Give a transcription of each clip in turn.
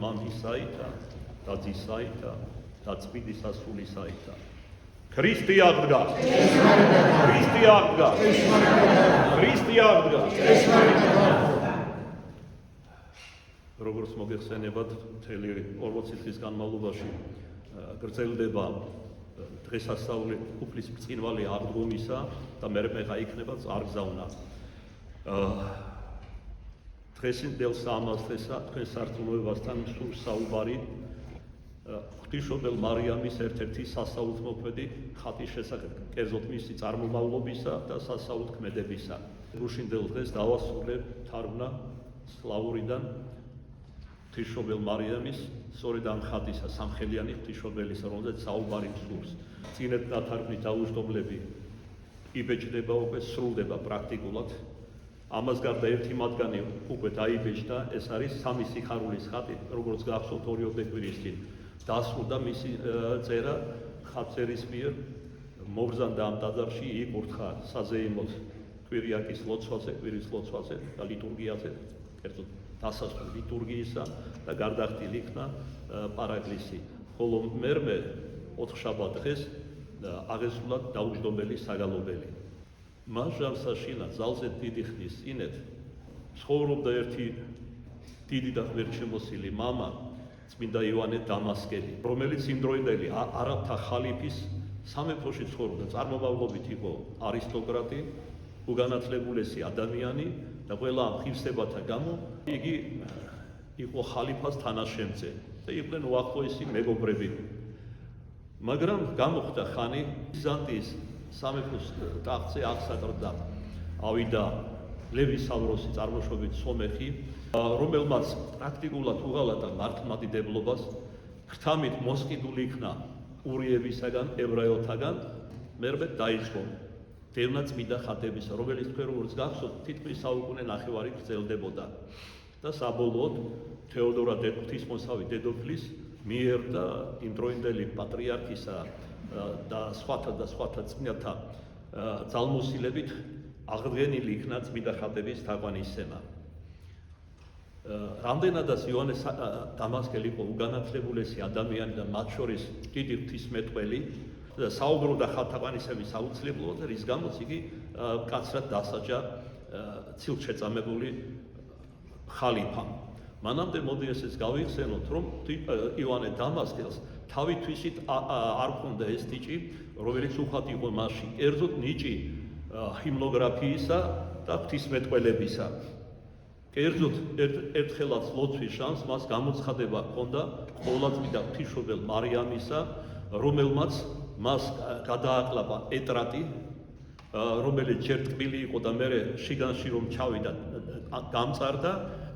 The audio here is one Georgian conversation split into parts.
მამისაითა და ძისაითა და წმინდის სასულისაითა. ქრისტე აღდგა. ქრისტე აღდგა. ქრისტე აღდგა. როგორც მოგეხსენებათ, მთელი 40 წლის განმავლობაში გრძელდება დღესასწაული უფლის ბრწყინვალე აღდგომისა და მერე გაიქნება წარგზავნა. დღესინდელ სამასწრესა თქვენ სარწმუნოებასთან სულ საუბარი ღვთისმშობელ მარიამის ერთ-ერთი სასაუთმოქმედი ხატის შესახებ, კერძოდ მისი წარმომავლობისა და სასაუთქმედებისა. რუშინდელ დღეს დავასრულებ თარგმნა სლავურიდან ღვთისმშობელ მარიამის სწორედ ამ ხატისა, სამხელიანი ღვთისმშობელისა, რომელზეც საუბარი მსურს. წინეთ დათარგმნით დაუჯდომლები იბეჭდება უკვე, სრულდება პრაქტიკულად. ამას გარდა ერთი მათგანი უკვე დაიბეჭდა, ეს არის სამი სიხარულის ხატი, როგორც გახსოვთ 2 კვირის წინ დასრულდა მისი წერა ხატწერის მიერ. მობრძანდა ამ ტაძარში, იკურთხა საზეიმოდ კვირიაკის ლოცვაზე, კვირის ლოცვაზე და ლიტურგიაზე, კერძოდ დასასრულ ლიტურგიისა და გარდახდილი იქნა პარაკლისი. ხოლო მერმე 4 შაბათ დღეს აღესრულა დაუჯდომელი საგალობელი. მას ჟამსაშინა ძალზე დიდი ხნის წინეთ ცხოვრობდა ერთი დიდი და ღმერთშემოსილი მამა, წმინდა იოანე დამასკელი, რომელიც იმდროინდელი არაბთა ხალიფის სამეფოში ცხოვრობდა. წარმომავლობით იყო არისტოკრატი, უგანათლებულესი ადამიანი და ყველა ამ ღირსებათა გამო იგი იყო ხალიფას თანაშემწე და იყვნენ უახლოესი მეგობრები. მაგრამ გამოხდა ხანი ბიზანტიის სამეფოს ტახტზე აღსაყრდა ავიდა ლევის სავროსი წარმოშობით სომეხი, რომელმაც პრაქტიკულად უღალატა მართლმადიდებლობას, ხრთამით მოსყიდული იქნა ურიებისაგან, ებრაელთაგან, მერმე დაიწყო დევნა წმინდა ხატებისა, რომელიც თქვენ როგორც გახსოვთ, თითქმის საუკუნე ნახევარი გრძელდებოდა და საბოლოოდ თეოდორა ღვთისმოსავი დედოფლის მიერ და იმდროინდელი პატრიარქისა და სხვათა წმინდათა ძალმოსილებით აღდგენილი იქნა წმინდა ხატების თაყვანისცემა. რამდენადაც იოანე დამასკელი იყო უგანათლებულესი ადამიანი და მათ შორის დიდი ღვთისმეტყველი და საუბრობდა ხატთაყვანისცემის აუცილებლობაზე, რის გამოც იგი მკაცრად დასაჯა ცილშეწამებული ხალიფამ. მანამდე მოდი ესეც გავიხსენოთ, რომ იოანე დამასკელს თავითვისით არ ჰქონდა ეს ნიჭი, რომელიც უხად იყო მასში, კერძოდ ნიჭი ჰიმნოგრაფიისა და ღვთისმეტყველებისა. კერძოდ ერთხელაც ლოცვის შანსს მას გამოცხადება ჰქონდა ყოვლადწმიდა ღვთისმშობელ მარიამისა, რომელმაც მას გადააყლაპა ეტრატი, რომელიც ჯერ ტკბილი იყო და მერე შიგანში რომ ჩავიდა გამწარდა,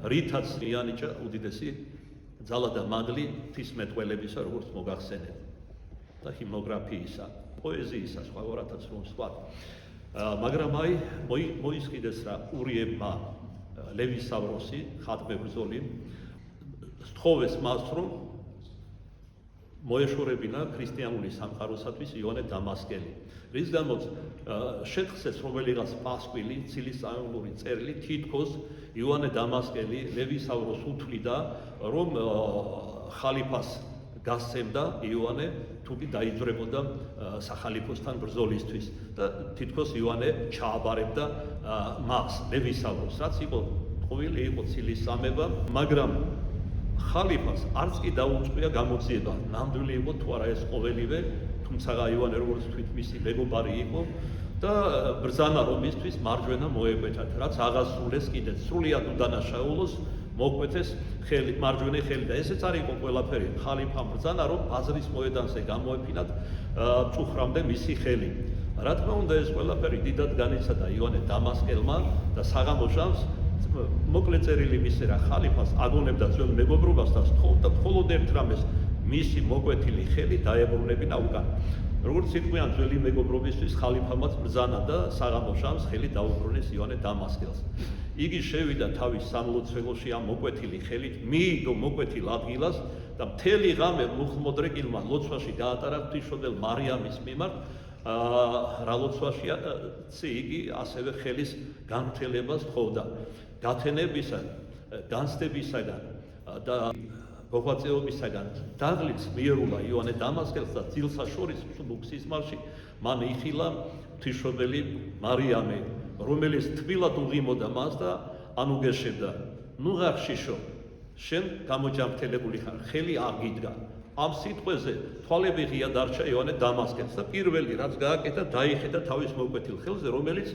რითაც იანიჭა უდიდესი ძალა და მადლი ღვთისმეტყველებისა, როგორც მოგახსენეთ, და ჰიმნოგრაფიისა, პოეზიისა, სხვაგვარათაც რომ ვსვათ. მაგრამ აი მოისყიდეს რა ურიებმა ლევის სავროსი, ხატმებრძოლი, სთხოვეს მას, რომ მოეშორებინა ქრისტიანული სამყაროსათვის იოანე დამასკელი. რის გამოც შეთხსეს რომელიღაც პასკვილი, ცილისწამებული წერილი, თითქოს იოანე დამასკელი ლევის სავროს უთვლიდა, რომ ხალიფას გასცემდა იოანე თუკი დაიძვრებოდა სახალიფოსთან ბრძოლისთვის და თითქოს იოანე ჩააბარებდა მას, ლევის სავროს, რაც იყო ყოველი იყო ცილისწამება, მაგრამ ხალიფას არც კი დაუწყია გამოძიება, ნამდვილი იყო თუ არა ეს ყოველივე, თუმცა იოანე როგორც თქვით მისი მეგობარი იყო და ბრძანა რომ მისთვის მარჯვენა მოეკვეთათ, რაც აღასრულეს კიდეც სრულიად უდანაშაულოს მოკვეთეს ხელი, მარჯვენა ხელი და ესეც არ იყო ყველაფერი. ხალიფამ ბრძანა რომ ბაზრის მოედანზე გამოეფინათ წუხრამდე მისი ხელი. რა თქმა უნდა ეს ყველაფერი დიდად განიცადა იოანე დამასკელმა და საღამო ჟამს მოკლე წერილი მისე რა ხალიფას აგონებდა ძველ მეგობრობას და სთხოვდა მხოლოდ ერთ რამეს, მისი მოკვეთილი ხელი დაებრუნებინა უკან. როგორც იტყვიან ძველი მეგობრობისთვის ხალიფამაც ბრძანა და საღამო ჟამს ხელი დაუბრუნეს იოანე დამასკელს. იგი შევიდა თავის სამლოცველოში ამ მოკვეთილი ხელით, მიიდო მოკვეთილ ადგილას და მთელი ღამე მუხლმოდრეკილმა ლოცვაში გაატარა ღვთისმშობელ მარიამის მიმართ, რა ლოცვაშია იგი ასევე ხელის განმტელებას თხოვდა. გათენებისა, განცდებისაგან და მოღვაწეობისაგან დაღლილს მიერულა იოანე დამასკელს და ძილსა შორის სისმარში მან იხილა ღვთისმშობელი მარიამე, რომელიც თბილად უღიმოდა მას და ანუგეშებდა. ნუ ღახშიშო, შენ გამოჯანმრთელებული ხარ, ხელი აგიდგა. ამ სიტყვაზე თვალები ღია დარჩა იოანე დამასკელს და პირველი რაც გააკეთა დაიხედა თავის მოკვეთილ ხელზე, რომელიც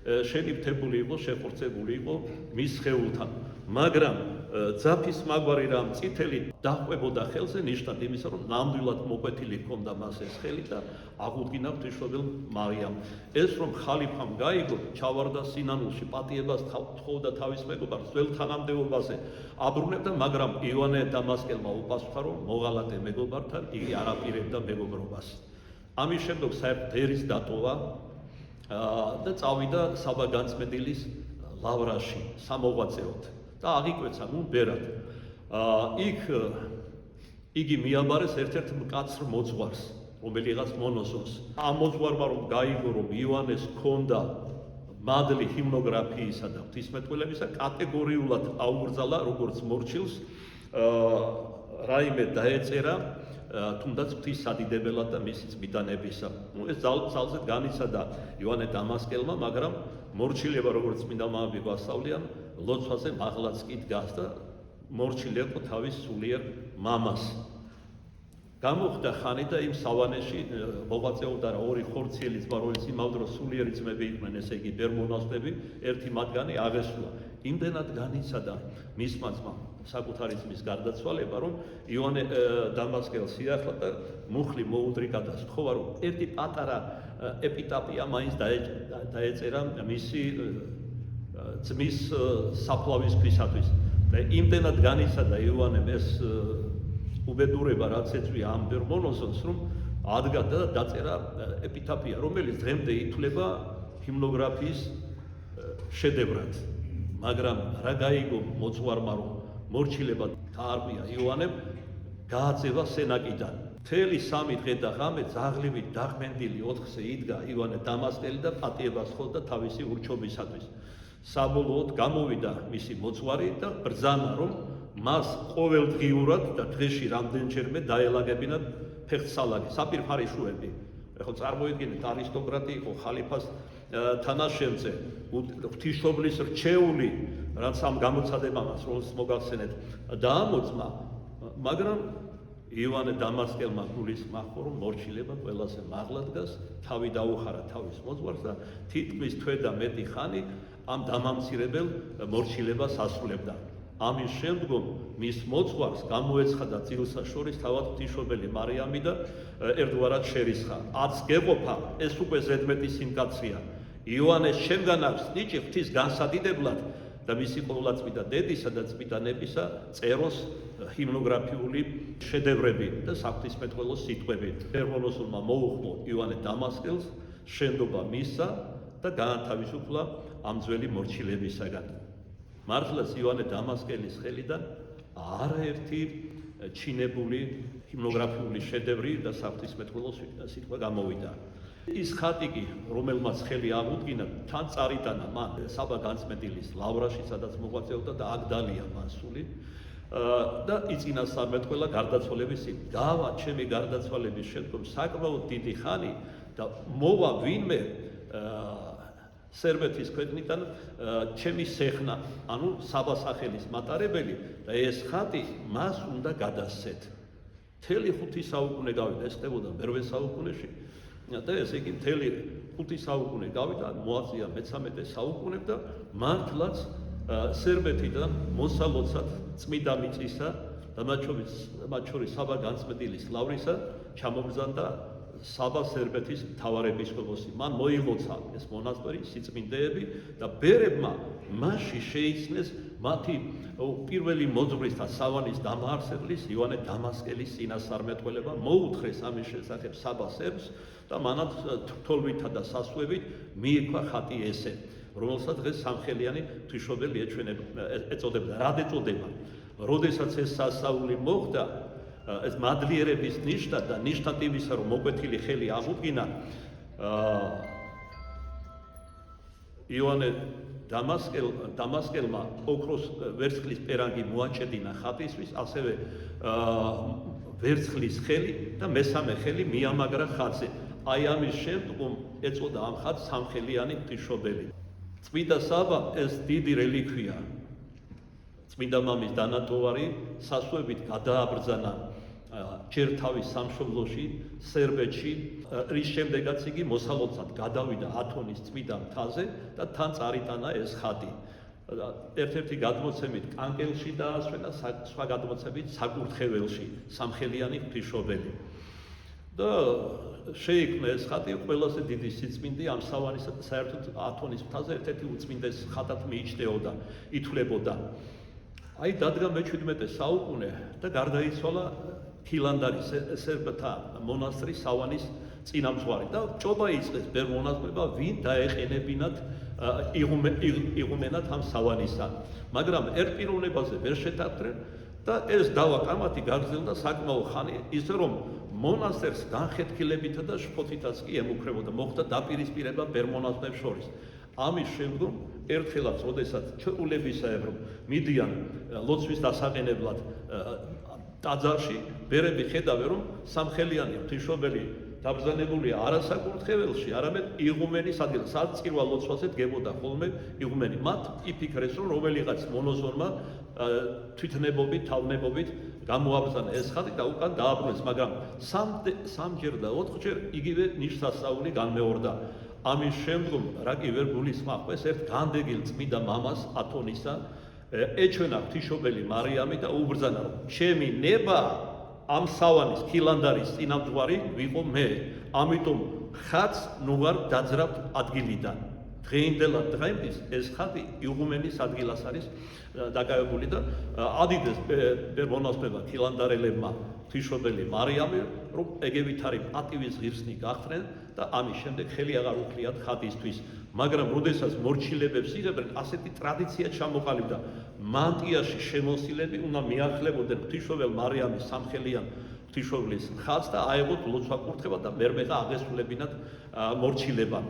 შენიფთებული იყო, შეხორცებული იყო მის სხეულთან. მაგრამ ძაფის მაგვარი რამ წითელი დახვებოდა ხელზე, ნიშნად იმისა, რომ ნამდვილად მოკვეთილი ჰქონდა მას ეს ხელი და აღუდგინა ღვთისმშობელ მარიამ. ეს რომ ხალიფამ გაიგო, ჩავარდა სინანულში, პატიებას თხოვდა თავის მეგობარს, ძველ თანამდებობაზე აბრუნებდა, მაგრამ იოანე დამასკელმა უპასუხა, რომ მოღალატე მეგობართან იგი არ აპირებდა მეგობრობას. ამის შემდეგ საერთოდ ერის დატოვა და წავიდა საბა განწმენდილის ლავრაში სამოღვაწეოდ და აღიკვეცა ნუ ბერად. იქ იგი მიაბარეს ერთ-ერთ მკაცრ მოძღვარს, რომელიღაც მონოზონს. ამ მოძღვარმა რომ გაიგო, რომ იოანეს ჰქონდა მადლი ჰიმნოგრაფიისა და ღვთისმეტყველებისა, კატეგორიულად აუგრძალა როგორც მორჩილს, რაიმე დაეწერა თუნდაც ღვთისადიდებელად და მისი წმიდანებისა. ეს ძალზე განიცადა იოანე დამასკელმა, მაგრამ მორჩილება როგორც წმინდა მამები გვასწავლიან, ლოცვაზე მაღლაც კი დგას და მორჩილი იყო თავის სულიერ მამას. გამოხდა ხანი და იმ სავანეში მოღვაწეობდა ორი ხორციელი ძმა, რომელიც იმავდრო სულიერი ძმები იყვნენ, ესე იგი ბერმონასტები, ერთი მათგანი აღესრულა. იმდენად განიცადა მისმა ძმამ საკუთარი ძმის გარდაცვალება, რომ იოანე დამასკელს იახლა და მუხლი მოუდრიკა და სთხოვა, რომ ერთი პატარა ეპიტაფია მაინც დაეწერა მისი ძმის საფლავისთვისათვის. და იმდენად განიცადა იოანემ ეს უბედურება, რაც ეწვია ამ ბერმონოზონს, რომ ადგა და დაწერა ეპიტაფია, რომელიც დღემდე ითვლება ჰიმნოგრაფიის შედევრად. მაგრამ რა გაიგო მოძღვარმა, რომ მორჩილება დაარღვია იოანემ, გააძევა სენაკიდან. მთელი 3 დღე და ღამე ძაღლივით დაღმენდილი 4-ზე იდგა იოანე დამასკელი და პატიებას ხოვდა თავისი ურჩობისათვის. საბოლოოდ გამოვიდა მისი მოძღვარი და ბრძანა, რომ მას ყოველდღიურად და დღეში რამდენჯერმე დაელაგებინა ფეხსალაგი, საპირფარეშუები. ეხლა წარმოიდგინეთ, არისტოკრატი იყო, ხალიფას თანაშემწე, ღვთისმშობლის რჩეული, რაც ამ გამოცადებამაც როლს მოგახსენეთ, დაამოწმა, მაგრამ იოანე დამასკელმა გულისხმახო, რომ მორჩილება ყველაზე მაღლა დგას, თავი დაუხარა თავის მოძღვარს და თითქმის თვე და მეტი ხანი ამ დამამცირებელ მორჩილებას ასრულებდა. ამის შემდგომ მის მოძღვარს გამოეცხადა ძილსა შორის თავად ღვთისმშობელი მარიამი და ერთგვარად შერისხა. აც გეყოფა, ეს უკვე ზედმეტი სიმკაცრეა. იოანეს შემგან აქვს ნიჭი ღვთის განსადიდებლად და მისი ყოვლადწმიდა დედისა და წმიდანებისა წეროს ჰიმნოგრაფიული შედევრები და საღვთისმეტყველო სიტყვები. ბერმონოზონმა მოუხმო იოანე დამასკელს შენდობა მისცა და გაანთავისუფლა ამ ძველი მორჩილებისაგან. მართლაც იოანე დამასკელის ხელიდან არაერთი ჩინებული ჰიმნოგრაფიული შედევრი და საღვთისმეტყველო სიტყვა გამოვიდა. ის ხატი კი, რომელმაც ხელი აღუდგინა, თან წარიტანა მან საბა განწმენდილის ლავრაში, სადაც მოღვაწეობდა და აქ დალია მან სული და იწინა სამეთყველა გარდაცვალების წინ. დავა ჩემი გარდაცვალების შემდგომ საკმაოდ დიდი ხანი და მოვა ვინმე სერბეთის ქვეყნიდან ჩემი სეხნა, ანუ საბა სახელის მატარებელი და ეს ხატი მას უნდა გადასცეთ. მთელი 5 საუკუნე გავიდა, ეს ხდებოდა მერვე საუკუნეში და ესე იგი მთელი 5 საუკუნე გავიდა, მოაწია მე-13 საუკუნემდე და მართლაც სერბეთიდან მოსალოცად წმიდა მიწისა და მათ შორის საბა განწმენდილის ლავრისა ჩამოგზავნდა საბა სერბეთის მთავარეპისკოპოსი. მან მოილოცა ეს მონასტერი, სიწმინდეები და ბერებმა მასში შეიცნეს მათი პირველი მოძღვრის და სავანის დამაარსებლის იოანე დამასკელის წინასწარმეტყველება, მოუთხრეს ამის შესახებ საბა სერბს და მანაც თვალითა და სასვებით მიიქვა ხატი ესე, რომელსაც დღეს სამხელიანი ღვთისმშობელი ეწოდება. რად ეწოდება? როდესაც ეს სასწაული მოხდა, ეს მადლიერების ნიშნად და ნიშნად იმისა, რომ მოკვეთილი ხელი აღუდგინა, იოანე დამასკელმა ოქროს ვერცხლის პერანგი მოაჭედინა ხატისთვის, ასევე ვერცხლის ხელი და მესამე ხელი მიამაგრა ხატზე. აი ამის შემდგომ ეწოდა ამ ხატს სამხელიანი ღვთისმშობელი. წმინდა საბა ეს დიდი რელიქვია. წმინდა მამის დანატოვარი სასუებით გადააბრძანა ჯერ თავის სამშობლოში, სერბეთში, რის შემდეგაც იგი მოსალოცად გადავიდა ათონის წმინდა მთაზე და თან წარიტანა ეს ხატი. ერთ-ერთი გადმოცემით კანკელში დაასვენა, სხვა გადმოცემით საკურთხეველში, სამხელიანი ღვთისმშობელი. და შეიქმნა ეს ხატი ყველაზე დიდი სიწმინდე ამ სავანის საერთოდ ათონის მთაზე ერთ-ერთი უწმინდეს ხატად მიიჩნეოდა, ითვლებოდა. აი დადგა მე-17 საუკუნე და გარდაიცვალა ქილანდარის სერბთა მონასტრის სავანის წინამძღვარი და ჭობა იწყეს ბევრ მონაზვნებმა ვინ დაეყენებინათ იღუმენად ამ სავანისა. მაგრამ ერთ პიროვნებაზე ვერ შეთანხმდნენ და ეს დავა კამათი გაგრძელდა საკმაო ხანი, ისე რომ მონასტერს განხეთქილებითა და შფოთითაც კი ემუქრებოდა, მოხდა დაპირისპირება ბევრ მონაზვნებს შორის. ამის შემდგომ ერთხელაც, როდესაც ჩვეულებისაებრ მიდიან ლოცვის დასაყენებლად ტაძარში, ბერები ხედავენ, რომ სამხელიანი ღვთისმშობელი დაბრძანებულია არა საკურთხეველში, არამედ იღუმენის ადგილზე, სადაც წირვა ლოცვაზე დგებოდა ხოლმე იღუმენი. მათ იფიქრეს, რომ რომელიღაც მონოზონმა თვითნებობით, თავნებობით გამოაბრძანა ეს ხატი და უკან დააბრუნეს, მაგრამ სამჯერ და ოთხჯერ იგივე ნიშსასწაული განმეორდა. ამის შემდგომ რა კი ვერ გულისხმობს ერთ განდეგილ წმინდა მამას ათონისა ეჩვენა ღვთისმშობელი მარიამი და უბრძანა, რომ ჩემი ნება ამ სავანის ქილანდარის წინამძღვარი ვიყო მე, ამიტომ ხატს ნუ ვარ დაძრავთ ადგილიდან. დღეინდელად დღემდე ეს ხატი იღუმენის ადგილას არის დაკავებული და ადიდეს მონაზვნებმა ქილანდარელებმა ღვთისმშობელი მარიამი, რომ ეგევით არის პატივის ღირსნი გახდნენ და ამის შემდეგ ხელი აღარ უხლიათ ხატისთვის. მაგრამ როდესაც მორჩილებებს იღებდნენ, ასეთი ტრადიცია ჩამოყალიბდა. მანტიაში შემოსილები უნდა მიახლებოდნენ ღვთისმშობელ მარიამის სამხელიან ღვთისმშობლის ხატს და აეღოთ ლოცვა კურთხება და მერმეღა აღესრულებინათ მორჩილება.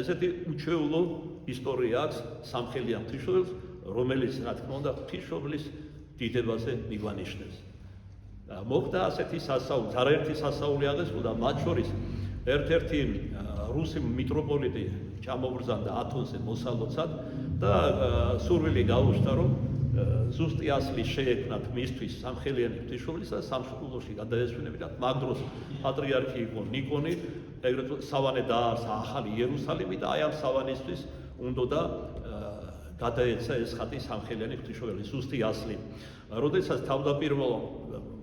ესეთი უჩვეულო ისტორია აქვს სამხელიან ღვთისმშობელს, რომელიც რა თქმა უნდა ღვთისმშობლის დიდებაზე მიგვანიშნებს. მოხდა ასეთი სასაული, არაერთი სასაული აღესრულა, მათ შორის ერთ-ერთი რუსი მიტროპოლიტი ჩამოგბრძანდა ათონზე მოსალოცად და სურვილი გაუჩნდა, რომ ზუსტი ასლი შეექმნათ მისთვის სამხელიანი ღვთისმშობლის და სამშობლოში გადაესვენებინათ. მაგ დროს პატრიარქი იყო ნიკონი, ეგრეთ სავანე დააარსა ახალი იერუსალიმი და აი ამ სავანისთვის უნდა გადაეცა ეს ხატი სამხელიანი ღვთისმშობელი, ზუსტი ასლი. როდესაც თავდაპირველ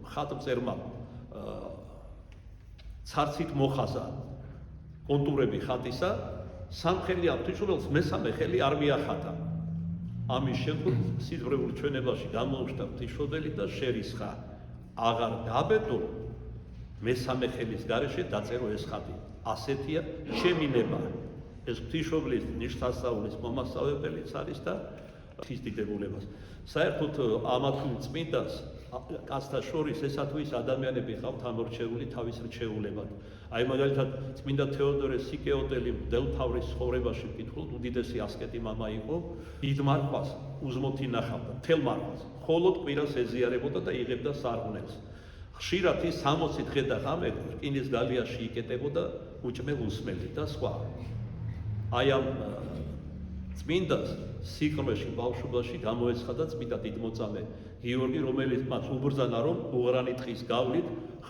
ხატმწერმა ცარცით მოხაზა კონტურები ხატისა, სამხელიან ღვთისმშობელს მესამე ხელი არ მიახატა. ამის შემდგომ სიძღვრებულ ჩვენებაში გამოუჩნდა ღვთისმშობელი და შერისხა, აღარ დაბედო მესამე ხელის გარეშე დაწერო ეს ხატი. ასეთია ჩემი ნება. ეს ღვთისმშობლის ნიშნასწაულის მომასწავლებელიც არის და ღვთის დიდებულებას. საერთოდ ამათ წმინდას კაცთა შორის ესა თუ ის ადამიანები ყავთ ამორჩეული თავის რჩეულებად. აი მაგალითად წმინდა თეოდორე სიკეოტელი მდელთავრის ცხოვრებაში ვკითხულობ, უდიდესი ასკეტი მამა იყო, დიდ მარხვას უზმოთ ინახავდა, მთელ მარხვას, მხოლოდ კვირას ეზიარებოდა და იღებდა სარღვნელს. ხშირად ის 60 დღე და ღამე რკინის გალიაში იკეტებოდა უჭმელ უსმელი და სხვა. აი ამ წმინდას სიკვდილში ბავშვობაში გამოეცხადა წმინდა დიდმოწამე გიორგი, რომელიც მას უბრძანა, რომ უღრანი ტყის გავლით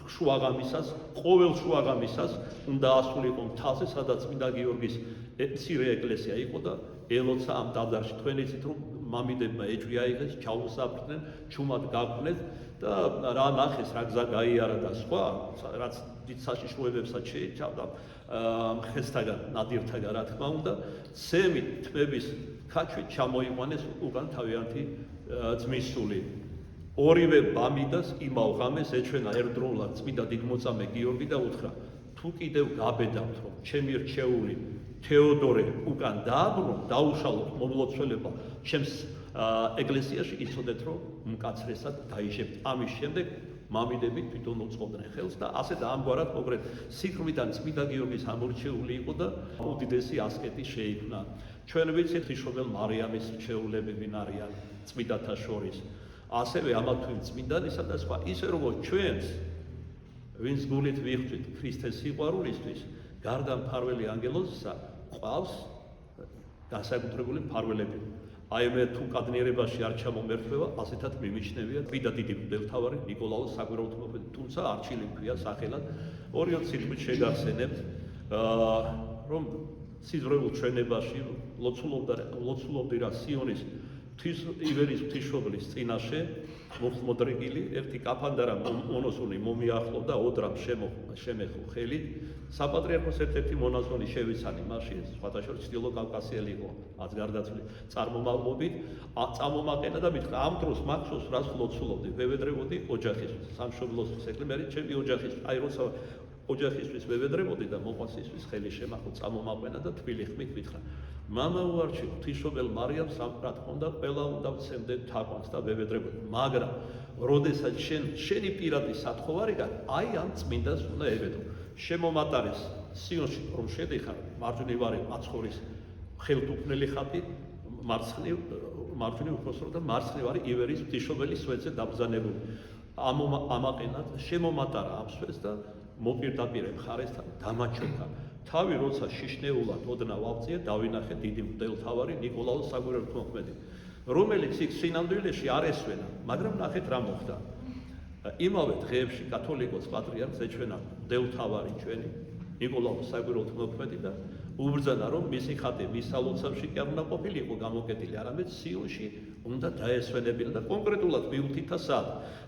შუაღამისას, ყოველ შუაღამისას უნდა ასულიყო მთაზე, სადაც წმინდა გიორგის მცირე ეკლესია იყო და ელოცა ამ ტაძარში. თქვენ იცით, რომ მამიდებმა ეჭვი აიღეს, ჩაუსაფრდნენ, ჩუმად გაგვნეს და რა ნახეს, რა გზა გაიარა და სხვა, რაც დიდ საშიშროებებსაც შეიცავდა ხესთაგან, ნადირთაგან, რა თქმა უნდა, ცემით თმების ქაჩვით ჩამოიყვანეს უკან თავიანთი ძმისული. ორივე ბამიდას იმავ ღამეს ეჩვენა ერთდროულად წმინდა დიდმოწამე გიორგი და უთხრა, თუ კიდევ გაბედავთ, რომ ჩემი რჩეული თეოდორე უკან დააბრუნო, დაუშალოთ მომლოცველება ჩემს ეკლესიაში, იცოდეთ, რომ მკაცრესად დაიჟებთ. ამის შემდეგ მამინები თვითონ უწყობდნენ ხელს და ასე და ამგვარად მოკლედ სიკვდილიდან წმინდა გიორგის ამორჩეული იყო და უდიდესი ასკეტი შეიქმნა. ჩვენ ვიცით ღვთისმშობელ მარიამის რჩეულები ვინ არიან წმინდათა შორის. ასევე ამა თუ იმ წმინდანისა და სხვა ისე როგორც ჩვენს ვინც გულით ვიხვდით ქრისტეს სიყვარულისთვის გარდა მფარველი ანგელოზისა ყავს განსაკუთრებული მფარველები. აი მე თუ კადნიერებაში არ ჩამომერთვება, ასეთად მიმიჩნევია წმინდა დიდი მღვდელმთავარი ნიკოლაოს საგვირაუთმოქმედი, თუმცა არჩილი მქვია სახელად. 2-4 სიტყვით შეგახსენებთ, რომ სიზრუნულ ჩვენებაში ლოცულობდი რა სიონის ივერის ღვთისმშობლის წინაშე მოხმოდრეკილი ერთი კაფანდარა მონოსონი მომიახლოვდა ოდრამ შემეხო ხელით. საპატრიარქოს ერთ-ერთი მონაზონი შევიცანი მაშინ სხვათა შორის ჩრდილო კავკასიელი იყო რაც გარდაცვლილი წარმომავლობით წამომაყენა და მითხრა ამ დროს მახსოვს რას ლოცულობდი ვევედრებოდი ოჯახისთვის სამშობლოსთვის ეკლე მე ჩემი ოჯახისთვის აი როცა ოჯახისთვის ვევედრებოდი და მოყვასისთვის ხელი შემახო წამომაყენა და თბილი ხმით მითხრა მამა უარჩიო ღვთისმშობელ მარიამს რა თქმა უნდა ყველა უნდა ვცემდე თაყვანს და ვევედრებოდი მაგრამ როდესაც შენი პირადი სათხოვარი აი ამ წმინდას უნდა ევედრო შემომატარეს სიონში რომ შედიხარ მარჯვნივარი მაცხოვრის ხელთუქმნელი ხატი მარჯვნივ უხოსრო და მარცხნივარი ივერის ღვთისმშობელის სვეტზე დაბრძანებული ამაყენად შემომატარა ამ სვეტს და მოპირდაპირე მხარესთან დამაჩოქა თავი როცა შიშნეულად ოდნავ ავწია დავინახე დიდი მღვდელმთავარი ნიკოლაოს საგვირაუთმოქმედი რომელიც იქ სინამდვილეში არ ესვენა მაგრამ ნახეთ რა მოხდა იმავე დღეებში კათოლიკოს პატრიარქს ეჩვენა მღვდელმთავარი ჩვენი ნიკოლაოს საგვირაუთმოქმედი და უბრძანა რომ მისი ხატი მის სალოცავში კი არ უნდა ყოფილიყო გამოკეტილი არამედ სიონში უნდა დაესვენებინა და კონკრეტულად მიუთითა სად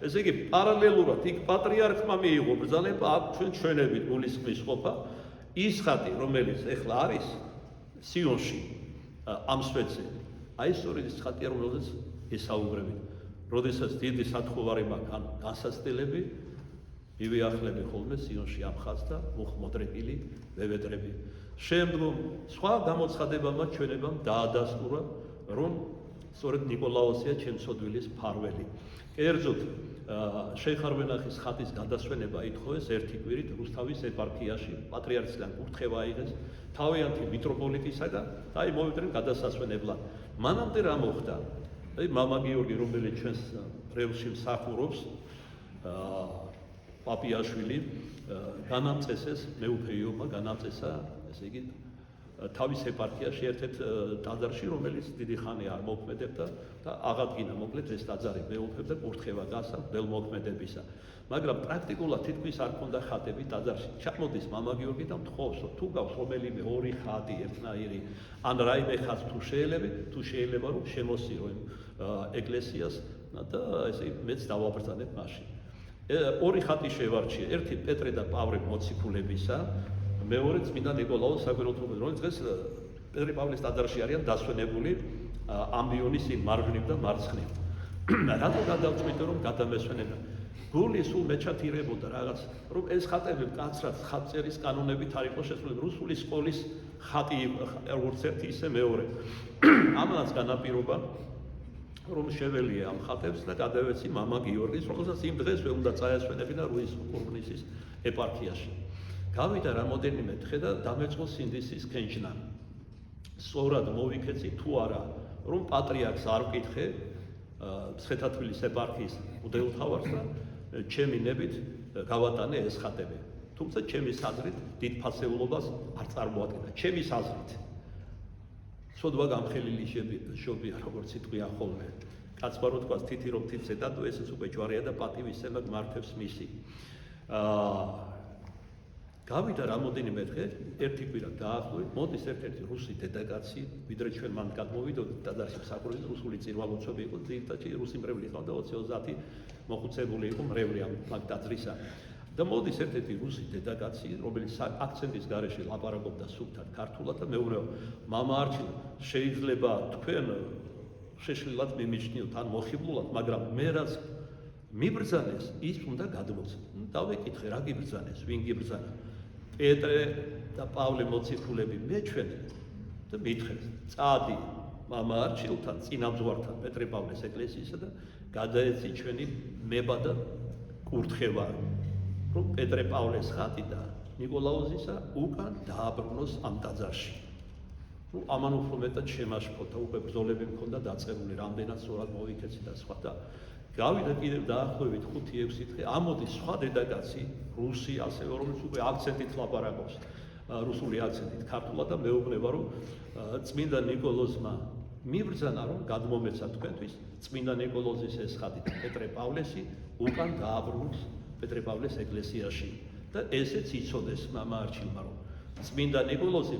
ესე იგი პარალელურად იქ პატრიარქმა მიიღო ბრძანება აქ ჩვენ ჩვენებით გულისხმის ყოფა ის ხატი რომელიც ეხლა არის სიონში ამ სვეტზე აი სწორედ ის ხატია რომელზეც ესაუბრებით როდესაც დიდი სათხოვარი მაქვს განსაცდელები მივიახლები ხოლმე სიონში ამ ხატს და მოხმოდრეკილი ვევედრები შემდგომ სხვა გამოცხადებამა ჩვენებამ დაადასტურა რომ სწორედ ნიკოლაოსია ჩემსოდვილის მფარველი კერძოდ შეიხარვენახის ხატის გადასვენება ითხოვეს ერთი კვირით რუსთავის ეპარქიაში პატრიარქისგან კურთხევა აიღეს თავიანთი მიტროპოლიტისაგან და აი მოვიდნენ გადასასვენებლად მანამდე რა მოხდა აი მამა გიორგი რომელიც ჩვენს რევლში მსახურობს პაპიაშვილი განამწესეს მეუფეიობა განამწესა ესე იგი თავის ეპარქიაში ერთ-ერთ ტაძარში რომელიც დიდი ხანი არ მოქმედებდა და აღადგინა მოკლედ ეს ტაძარი მეუფებდა კურთხევა გასა მღვდელმოქმედებისა მაგრამ პრაქტიკულად თითქმის არ ქონდა ხატები ტაძარში ჩამოდის მამა გიორგი და მთხოვს თუ გავს რომელიმე ორი ხატი ერთნაირი ან რაიმე ხატს თუ შეიძლება რომ შემოსირო ეკლესიას და ესე მეც დავაბრძანებ მაშინ ორი ხატი შევარჩიე ერთი პეტრე და პავლე მოციქულებისა მეორე წმინდა ნიკოლაოს საგვირაუთმოქმედი რომელიც დღეს პეტრე პავლეს ტაძარში არიან დასვენებული ამბიონის მარჯვნივ და მარცხნივ რატო გადავწყვიტე რომ გადამესვენება გული სულ მეჩათირებოდა რაღაც რომ ეს ხატები კაცრად ხატწერის კანონებით არ იყო შესრულებული რუსული სკოლის ხატი როგორც ერთი ისე მეორე ამას განაპირობა რომ შეველია ამ ხატებს და გადავეცი მამა გიორგის რომელსაც იმ დღესვე უნდა წაესვენებინა რუის კურნისის ეპარქიაში გავიდა რამოდენიმე დღე და დამეწყო სინდისის ქენჯნა სწორად მოვიქეცი თუ არა რომ პატრიარქს არ ვკითხე მცხეთა-თბილისის ეპარქიის მღვდელმთავარს და ჩემი ნებით გავატანე ეს ხატები თუმცა ჩემი აზრით დიდ ფასეულობას არ წარმოადგენდა ჩემი აზრით სოდვა გამხელილი შობია როგორც სიტყვია ხოლმე კაცმა რო თქვას თითი რომ თითზე დადო ესეც უკვე ჯვარია და პატივისცემა გმართებს მისი გავიდა რამოდენიმე დღე ერთი კვირა დაახლოებით მოდის ერთ-ერთი რუსი დედაკაცი ვიდრე ჩვენ მან გადმოვიდოდით ტაძარში მსახურობდნენ რუსული წირვალოცები იყო ძირითადად რუსი მრევლი ყავდა 20-30 მოხუცებული იყო მრევლი ამ ტაძრისა და მოდის ერთ-ერთი რუსი დედაკაცი რომელიც აქცენტის გარეშე ლაპარაკობდა სუფთად ქართულად და მეუბნება მამა არჩილ შეიძლება თქვენ შეშლილად მიმიჩნიოთ ან მოხიბლულად მაგრამ მე რაც მიბრძანეს ის უნდა გადმოც დავეკითხე რა გიბრძანეს ვინ გიბრძანა პეტრე და პავლე მოციქულები მეჩვენენ და მითხრეს წადი მამა არჩილთან წინამძღვართან პეტრე პავლეს ეკლესიისა და გადაეცი ჩვენი ნება და კურთხევა, რომ პეტრე პავლეს ხატი და ნიკოლაოზისა უკან დააბრუნოს ამ ტაძარში. ამან უფრო მეტად შემაშფოთა, უკვე ბრძოლები მქონდა დაწერილი, რამდენად სწორად მოვიქეცი და სხვა და გავიდა კიდევ დაახლოებით 5-6 დღე, ამოდის სხვა დედაკაცი, რუსი, ასევე რომელიც უკვე აქცენტით ლაპარაკობს, რუსული აქცენტით ქართულად და მეუბნება, რომ წმინდა ნიკოლოზმა მიბრძანა, რომ გადმომეცა თქვენთვის წმინდა ნიკოლოზის ეს ხატი და პეტრე პავლესი უკან დააბრუნოს პეტრე პავლეს ეკლესიაში და ესეც იცოდეს მამა არჩილმა, რომ წმინდა ნიკოლოზი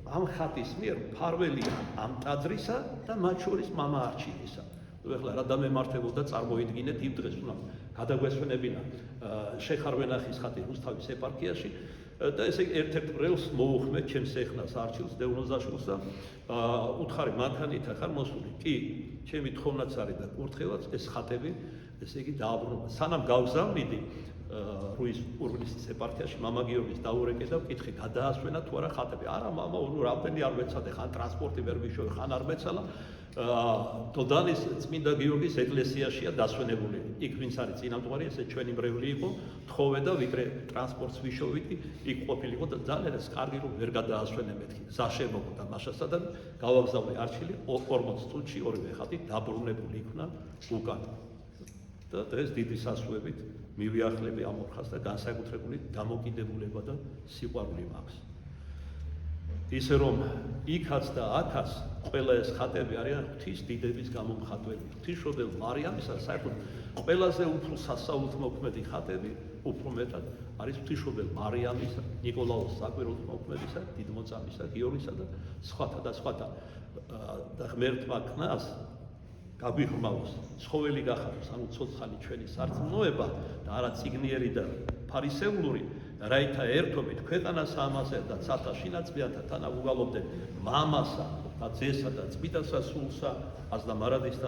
ამ ხატის მიერ მფარველია ამ ტაძრისა და მათ შორის მამა არჩილისა. ეხლა რა დამემართებოდა წარმოიდგინეთ იმ დღეს უნდა გადაგვესვენებინა შეხარვენახის ხატი რუსთავის ეპარქიაში და ესე ერთ-ერთ ბრელს მოუხმე ჩემს ეხნას არჩილს დევნოზაშვილს და უთხარი მანქანით ახარ მოსული. კი, ჩემი თხოვნაც არის და კურთხევაც ეს ხატები ესე იგი დააბრუნა. სანამ გავგზავნიდი რუის ურბნისის ეპარქიაში მამა გიორგის დაურეკე და ვკითხე გადაასვენა თუ არა ხატები. არა მამა, რამდენი არ მეცადე, ხან ტრანსპორტი ვერ მიშოვე, ხან არ მეცალა. დოდანის წმინდა გიორგის ეკლესიაშია დასვენებული. იქ ვინც არის წინამძღვარი, ესე ჩვენი მრევლი იყო, თხოვე და ვიდრე ტრანსპორტს ვიშოვიდი, იქ ყოფილიყო და ძალიან ეს კარგი რომ ვერ გადაასვენე მეთქი. ზაშებობდა მაშასა და გავაგზავნე არჩილი 40 წუთში ორივე ხატი დაბრუნებული იქნა უკან. და დღეს დიდი სასუებით მივიახლები ამ ორხას და განსაკუთრებული დამოკიდებულება და სიყვარული მაქვს. ისე რომ იქაც და აქაც ყველა ეს ხატები არიან ღვთის დიდების გამომხატველი. ღვთისმშობელ მარიამისა საერთოდ ყველაზე უფრო სასაულთმოქმედი ხატები უფრო მეტად არის ღვთისმშობელ მარიამისა, ნიკოლაოს საკვირველთმოქმედისა, დიდმოწამისა, გიორგისა და სხვათა და სხვათა და ღმერთმა ქნას გაგვიღრმავოს, ცხოველი გახადოს, ანუ ცოცხალი ჩვენი სარწმუნოება და არა წიგნიერი და ფარისეულური, რაითა ერთობით ქვეყანას ამაზე და ცათა შინაწმიანთა თანა უგალობდნენ მამასა და ძესა და წმიდა სასულსა, აზდა მარადის და